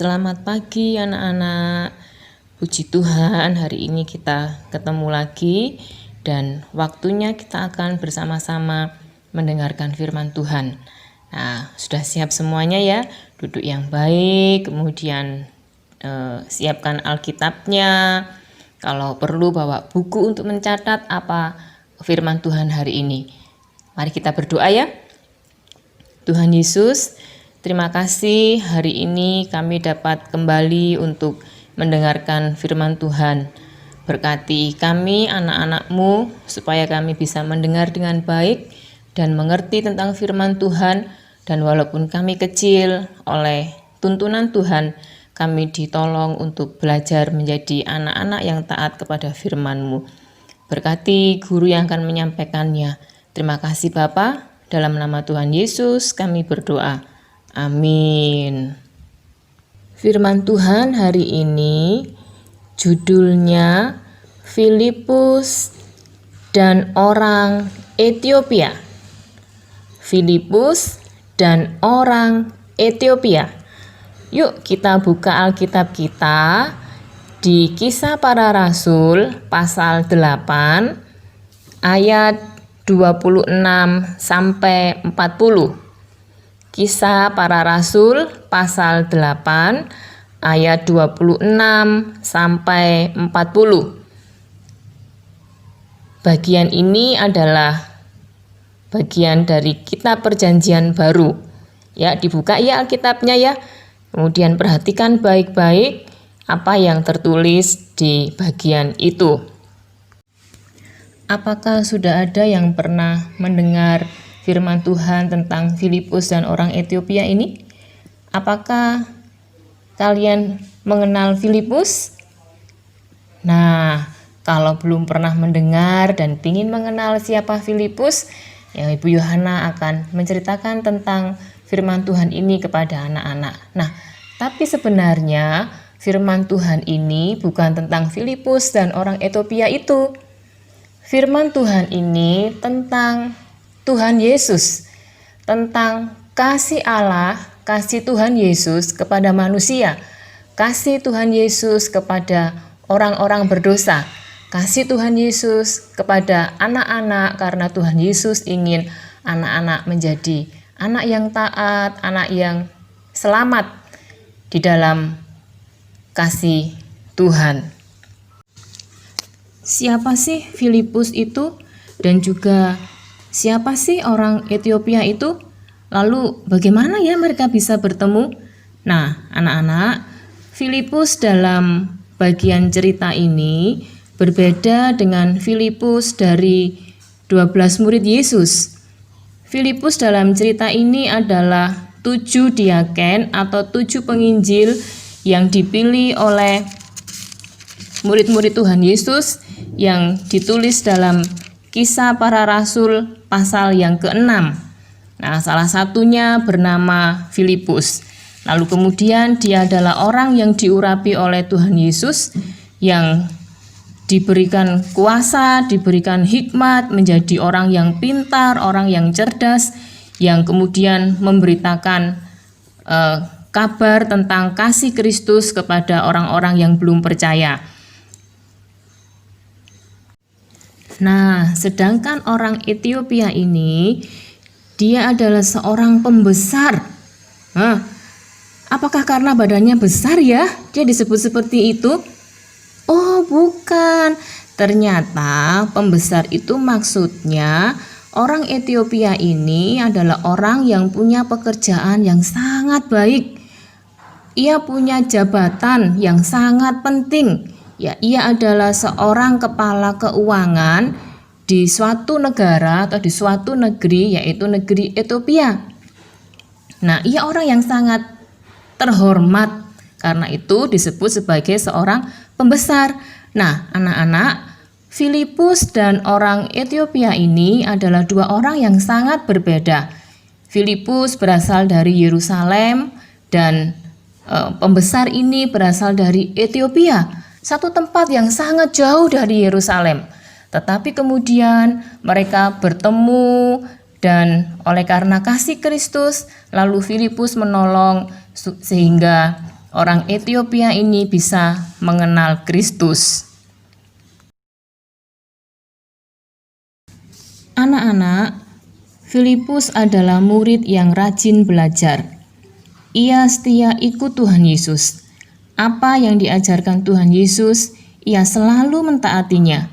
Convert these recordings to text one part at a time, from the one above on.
Selamat pagi anak-anak. Puji Tuhan, hari ini kita ketemu lagi dan waktunya kita akan bersama-sama mendengarkan firman Tuhan. Nah, sudah siap semuanya ya? Duduk yang baik, kemudian siapkan Alkitabnya. Kalau perlu bawa buku untuk mencatat apa firman Tuhan hari ini. Mari kita berdoa ya. Tuhan Yesus, terima kasih hari ini kami dapat kembali untuk mendengarkan firman Tuhan. Berkati kami anak-anak-Mu supaya kami bisa mendengar dengan baik dan mengerti tentang firman Tuhan. Dan walaupun kami kecil, oleh tuntunan Tuhan, kami ditolong untuk belajar menjadi anak-anak yang taat kepada firman-Mu. Berkati guru yang akan menyampaikannya. Terima kasih Bapa. Dalam nama Tuhan Yesus kami berdoa. Amin. Firman Tuhan hari ini judulnya Filipus dan orang Ethiopia. Filipus dan orang Ethiopia. Yuk kita buka Alkitab kita di Kisah Para Rasul pasal 8 ayat 26 sampai 40. Kisah Para Rasul pasal 8 ayat 26 sampai 40. Bagian ini adalah bagian dari Kitab Perjanjian Baru. Ya, dibuka ya Alkitabnya ya. Kemudian perhatikan baik-baik apa yang tertulis di bagian itu. Apakah sudah ada yang pernah mendengar firman Tuhan tentang Filipus dan orang Ethiopia ini? Apakah kalian mengenal Filipus? Nah, kalau belum pernah mendengar dan ingin mengenal siapa Filipus, ya Ibu Yohana akan menceritakan tentang firman Tuhan ini kepada anak-anak. Nah, tapi sebenarnya firman Tuhan ini bukan tentang Filipus dan orang Ethiopia itu. Firman Tuhan ini tentang Tuhan Yesus, tentang kasih Allah, kasih Tuhan Yesus kepada manusia, kasih Tuhan Yesus kepada orang-orang berdosa, kasih Tuhan Yesus kepada anak-anak karena Tuhan Yesus ingin anak-anak menjadi anak yang taat, anak yang selamat di dalam kasih Tuhan. Siapa sih Filipus itu dan juga siapa sih orang Ethiopia itu? Lalu bagaimana ya mereka bisa bertemu? Nah, anak-anak, Filipus dalam bagian cerita ini berbeda dengan Filipus dari 12 murid Yesus. Filipus dalam cerita ini adalah 7 diaken atau 7 penginjil yang dipilih oleh murid-murid Tuhan Yesus yang ditulis dalam Kisah Para Rasul pasal yang ke-6. Nah, salah satunya bernama Filipus. Lalu kemudian dia adalah orang yang diurapi oleh Tuhan Yesus yang diberikan kuasa, diberikan hikmat, menjadi orang yang pintar, orang yang cerdas, yang kemudian memberitakan kabar tentang kasih Kristus kepada orang-orang yang belum percaya. Nah, sedangkan orang Ethiopia ini, dia adalah seorang pembesar. Apakah karena badannya besar ya dia disebut seperti itu? Oh, bukan. Ternyata pembesar itu maksudnya orang Ethiopia ini adalah orang yang punya pekerjaan yang sangat baik. Ia punya jabatan yang sangat penting. Ya, ia adalah seorang kepala keuangan di suatu negara atau di suatu negeri, yaitu negeri Ethiopia. Nah, ia orang yang sangat terhormat, karena itu disebut sebagai seorang pembesar. Nah, anak-anak, Filipus dan orang Ethiopia ini adalah dua orang yang sangat berbeda. Filipus berasal dari Yerusalem dan pembesar ini berasal dari Ethiopia. Satu tempat yang sangat jauh dari Yerusalem. Tetapi kemudian mereka bertemu dan oleh karena kasih Kristus, lalu Filipus menolong sehingga orang Ethiopia ini bisa mengenal Kristus. Anak-anak, Filipus adalah murid yang rajin belajar. Ia setia ikut Tuhan Yesus. Apa yang diajarkan Tuhan Yesus, ia selalu mentaatinya.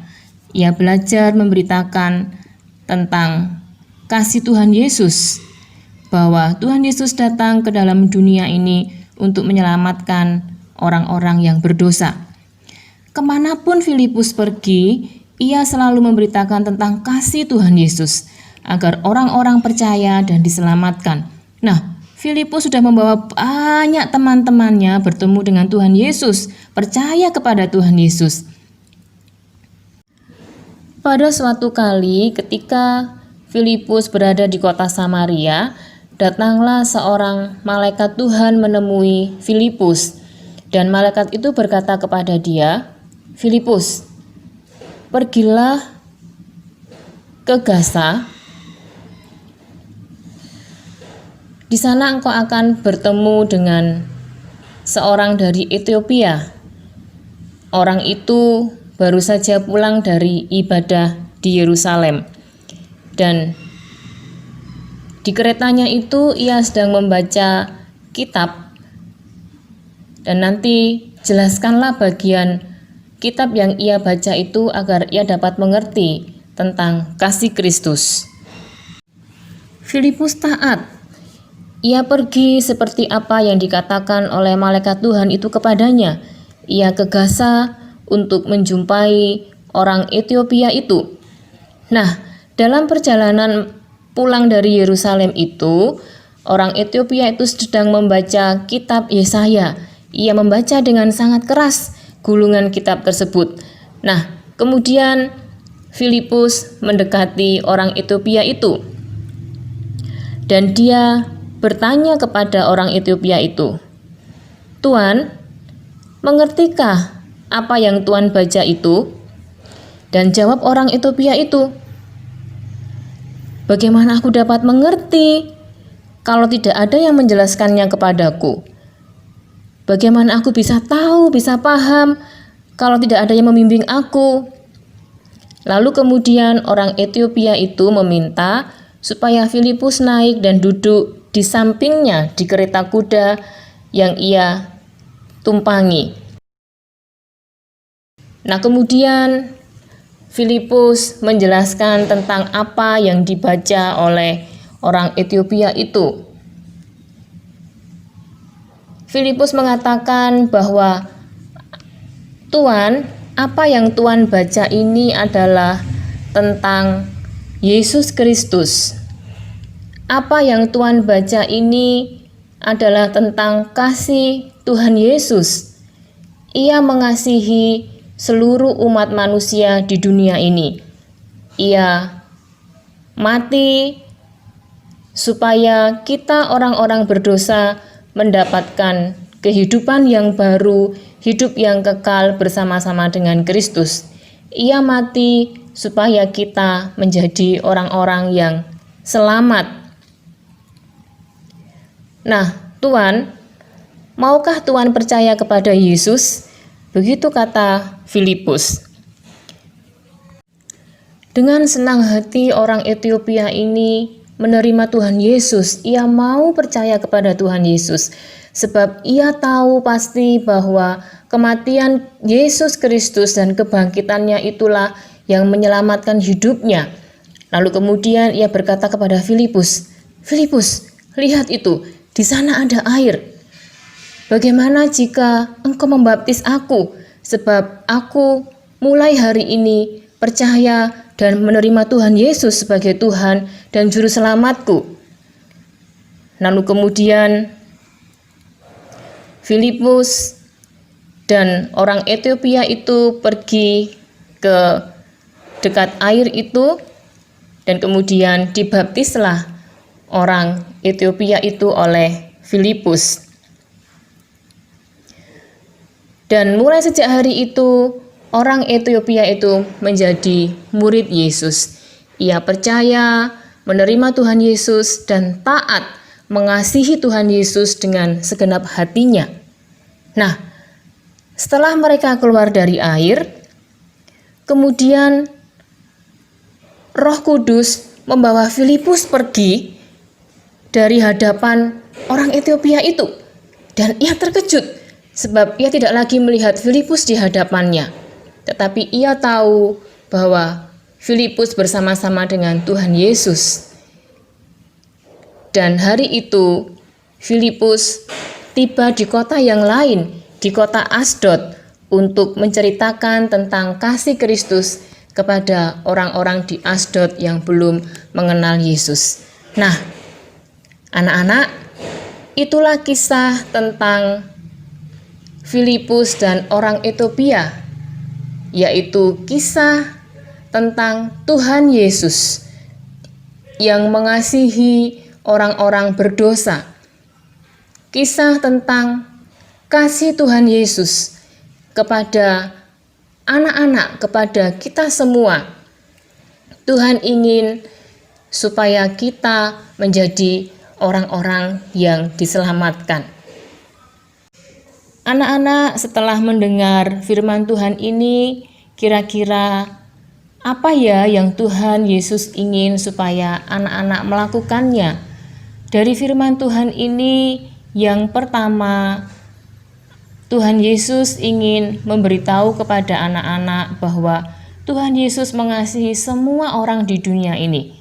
Ia belajar memberitakan tentang kasih Tuhan Yesus, bahwa Tuhan Yesus datang ke dalam dunia ini untuk menyelamatkan orang-orang yang berdosa. Kemanapun Filipus pergi, ia selalu memberitakan tentang kasih Tuhan Yesus, agar orang-orang percaya dan diselamatkan. Nah, Filipus sudah membawa banyak teman-temannya bertemu dengan Tuhan Yesus, percaya kepada Tuhan Yesus. Pada suatu kali ketika Filipus berada di kota Samaria, datanglah seorang malaikat Tuhan menemui Filipus, dan malaikat itu berkata kepada dia, "Filipus, pergilah ke Gaza. Di sana engkau akan bertemu dengan seorang dari Ethiopia. Orang itu baru saja pulang dari ibadah di Yerusalem. Dan di keretanya itu ia sedang membaca kitab. Dan nanti jelaskanlah bagian kitab yang ia baca itu agar ia dapat mengerti tentang kasih Kristus." Filipus taat. Ia pergi seperti apa yang dikatakan oleh malaikat Tuhan itu kepadanya. Ia ke Gaza untuk menjumpai orang Ethiopia itu. Nah, dalam perjalanan pulang dari Yerusalem itu, orang Ethiopia itu sedang membaca kitab Yesaya. Ia membaca dengan sangat keras gulungan kitab tersebut. Nah, kemudian Filipus mendekati orang Ethiopia itu. Dan dia bertanya kepada orang Ethiopia itu, "Tuan, mengertikah apa yang Tuan baca itu?" Dan jawab orang Ethiopia itu, "Bagaimana aku dapat mengerti kalau tidak ada yang menjelaskannya kepadaku? Bagaimana aku bisa tahu, bisa paham kalau tidak ada yang membimbing aku?" Lalu kemudian orang Ethiopia itu meminta supaya Filipus naik dan duduk di sampingnya di kereta kuda yang ia tumpangi. Nah, kemudian Filipus menjelaskan tentang apa yang dibaca oleh orang Ethiopia itu. Filipus mengatakan bahwa, "Tuan, apa yang Tuan baca ini adalah tentang Yesus Kristus. Apa yang Tuan baca ini adalah tentang kasih Tuhan Yesus. Ia mengasihi seluruh umat manusia di dunia ini. Ia mati supaya kita orang-orang berdosa mendapatkan kehidupan yang baru, hidup yang kekal bersama-sama dengan Kristus. Ia mati supaya kita menjadi orang-orang yang selamat." Nah, Tuan, maukah Tuan percaya kepada Yesus? Begitu kata Filipus. Dengan senang hati orang Ethiopia ini menerima Tuhan Yesus. Ia mau percaya kepada Tuhan Yesus, sebab ia tahu pasti bahwa kematian Yesus Kristus dan kebangkitannya itulah yang menyelamatkan hidupnya. Lalu kemudian ia berkata kepada Filipus, "Filipus, lihat itu, di sana ada air. Bagaimana jika engkau membaptis aku, sebab aku mulai hari ini percaya dan menerima Tuhan Yesus sebagai Tuhan dan Juru Selamatku." Lalu kemudian Filipus dan orang Ethiopia itu pergi ke dekat air itu, dan kemudian dibaptislah orang Ethiopia itu oleh Filipus. Dan mulai sejak hari itu, orang Ethiopia itu menjadi murid Yesus. Ia percaya, menerima Tuhan Yesus, dan taat mengasihi Tuhan Yesus dengan segenap hatinya. Nah, setelah mereka keluar dari air, kemudian Roh Kudus membawa Filipus pergi dari hadapan orang Ethiopia itu. Dan ia terkejut sebab ia tidak lagi melihat Filipus di hadapannya. Tetapi ia tahu bahwa Filipus bersama-sama dengan Tuhan Yesus. Dan hari itu Filipus tiba di kota yang lain, di kota Asdod, untuk menceritakan tentang kasih Kristus kepada orang-orang di Asdod yang belum mengenal Yesus. Nah, anak-anak, itulah kisah tentang Filipus dan orang Ethiopia, yaitu kisah tentang Tuhan Yesus yang mengasihi orang-orang berdosa. Kisah tentang kasih Tuhan Yesus kepada anak-anak, kepada kita semua. Tuhan ingin supaya kita menjadi orang-orang yang diselamatkan. Anak-anak, setelah mendengar firman Tuhan ini, kira-kira apa ya yang Tuhan Yesus ingin supaya anak-anak melakukannya? Dari firman Tuhan ini, yang pertama, Tuhan Yesus ingin memberitahu kepada anak-anak bahwa Tuhan Yesus mengasihi semua orang di dunia ini.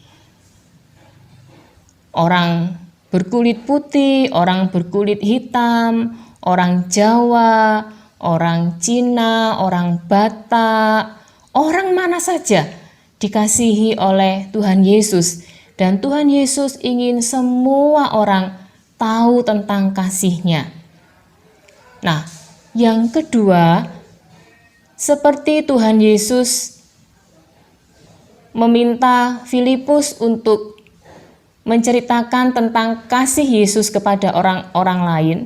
Orang berkulit putih, orang berkulit hitam, orang Jawa, orang Cina, orang Batak, orang mana saja dikasihi oleh Tuhan Yesus. Dan Tuhan Yesus ingin semua orang tahu tentang kasih-Nya. Nah, yang kedua, seperti Tuhan Yesus meminta Filipus untuk menceritakan tentang kasih Yesus kepada orang-orang lain,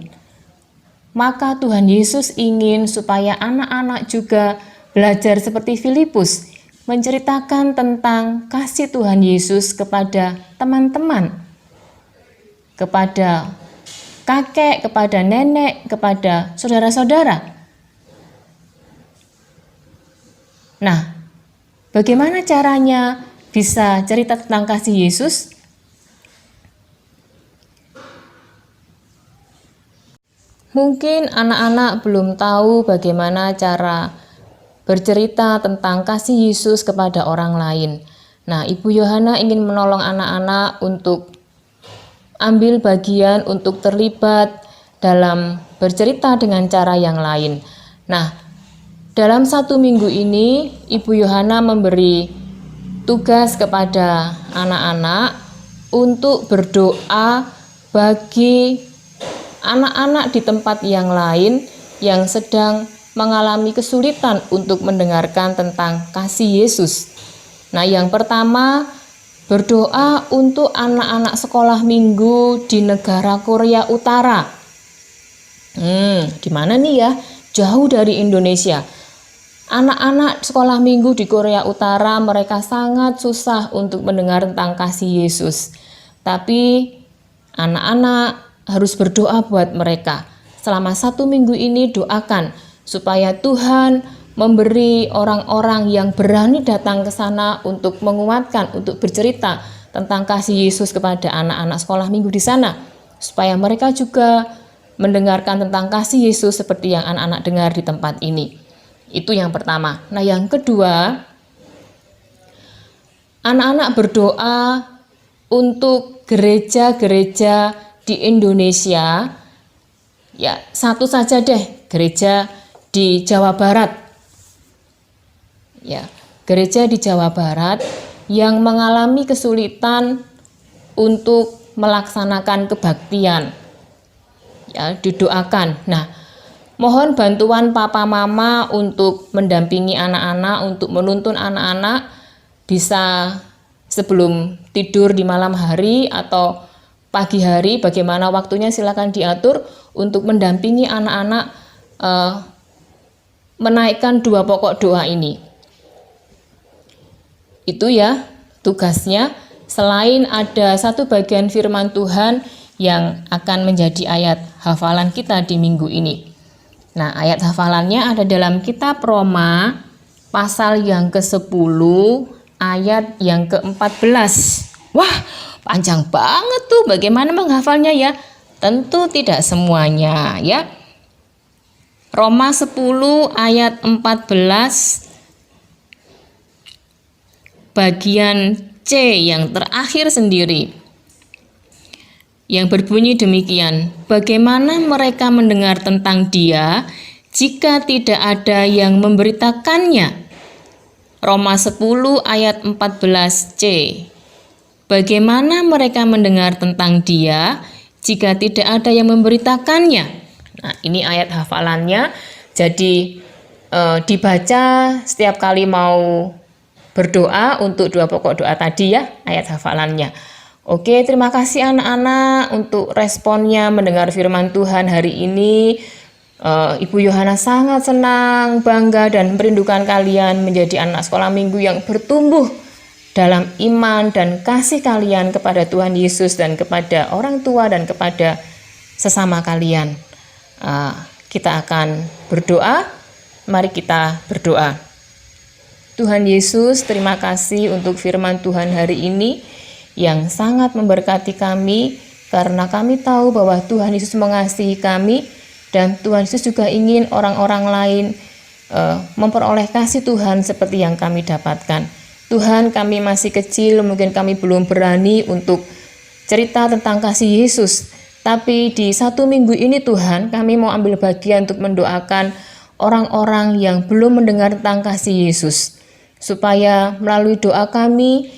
maka Tuhan Yesus ingin supaya anak-anak juga belajar seperti Filipus, menceritakan tentang kasih Tuhan Yesus kepada teman-teman, kepada kakek, kepada nenek, kepada saudara-saudara. Nah, bagaimana caranya bisa cerita tentang kasih Yesus? Mungkin anak-anak belum tahu bagaimana cara bercerita tentang kasih Yesus kepada orang lain. Nah, Ibu Yohana ingin menolong anak-anak untuk ambil bagian, untuk terlibat dalam bercerita dengan cara yang lain. Nah, dalam 1 minggu ini, Ibu Yohana memberi tugas kepada anak-anak untuk berdoa bagi anak-anak di tempat yang lain yang sedang mengalami kesulitan untuk mendengarkan tentang kasih Yesus. Nah, yang pertama, berdoa untuk anak-anak sekolah minggu di negara Korea Utara. Di mana nih ya? Jauh dari Indonesia. Anak-anak sekolah minggu di Korea Utara, mereka sangat susah untuk mendengar tentang kasih Yesus. Tapi anak-anak harus berdoa buat mereka. Selama 1 minggu ini doakan supaya Tuhan memberi orang-orang yang berani datang ke sana untuk menguatkan, untuk bercerita tentang kasih Yesus kepada anak-anak sekolah minggu di sana, supaya mereka juga mendengarkan tentang kasih Yesus seperti yang anak-anak dengar di tempat ini. Itu yang pertama. Nah, yang kedua, anak-anak berdoa untuk gereja-gereja di Indonesia. Ya, satu saja deh, gereja di Jawa Barat. Ya, gereja di Jawa Barat yang mengalami kesulitan untuk melaksanakan kebaktian. Ya, didoakan. Nah, mohon bantuan papa mama untuk mendampingi anak-anak, untuk menuntun anak-anak bisa sebelum tidur di malam hari atau pagi hari, bagaimana waktunya silakan diatur untuk mendampingi anak-anak menaikkan 2 pokok doa ini. Itu ya tugasnya, selain ada 1 bagian firman Tuhan yang akan menjadi ayat hafalan kita di minggu ini. Nah, ayat hafalannya ada dalam kitab Roma pasal yang ke-10 ayat yang ke-14. Wah, panjang banget tuh. Bagaimana menghafalnya ya? Tentu tidak semuanya ya. Roma 10 ayat 14 bagian C yang terakhir sendiri, yang berbunyi demikian: bagaimana mereka mendengar tentang Dia jika tidak ada yang memberitakannya? Roma 10 ayat 14C. Bagaimana mereka mendengar tentang Dia jika tidak ada yang memberitakannya? Nah, ini ayat hafalannya. Jadi dibaca setiap kali mau berdoa untuk dua pokok doa tadi ya, ayat hafalannya. Oke, terima kasih anak-anak untuk responnya mendengar firman Tuhan hari ini. Ibu Yohana sangat senang, bangga dan merindukan kalian menjadi anak sekolah minggu yang bertumbuh dalam iman dan kasih kalian kepada Tuhan Yesus dan kepada orang tua dan kepada sesama kalian. Kita akan berdoa. Mari kita berdoa. Tuhan Yesus, terima kasih untuk firman Tuhan hari ini yang sangat memberkati kami, karena kami tahu bahwa Tuhan Yesus mengasihi kami dan Tuhan Yesus juga ingin orang-orang lain memperoleh kasih Tuhan seperti yang kami dapatkan. Tuhan, kami masih kecil, mungkin kami belum berani untuk cerita tentang kasih Yesus, tapi di 1 minggu ini Tuhan, kami mau ambil bagian untuk mendoakan orang-orang yang belum mendengar tentang kasih Yesus, supaya melalui doa kami,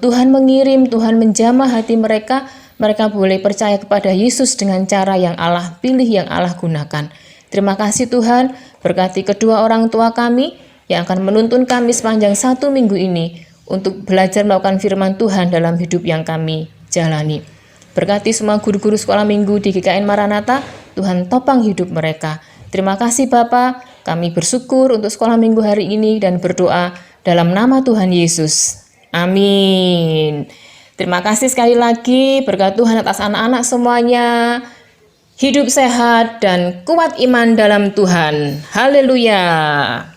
Tuhan mengirim, Tuhan menjamah hati mereka, mereka boleh percaya kepada Yesus dengan cara yang Allah pilih, yang Allah gunakan. Terima kasih Tuhan, berkati kedua orang tua kami yang akan menuntun kami sepanjang 1 minggu ini untuk belajar melakukan firman Tuhan dalam hidup yang kami jalani. Berkati semua guru-guru sekolah minggu di GKN Maranatha, Tuhan topang hidup mereka. Terima kasih Bapa, kami bersyukur untuk sekolah minggu hari ini dan berdoa dalam nama Tuhan Yesus. Amin. Terima kasih sekali lagi, berkat Tuhan atas anak-anak semuanya. Hidup sehat dan kuat iman dalam Tuhan. Haleluya.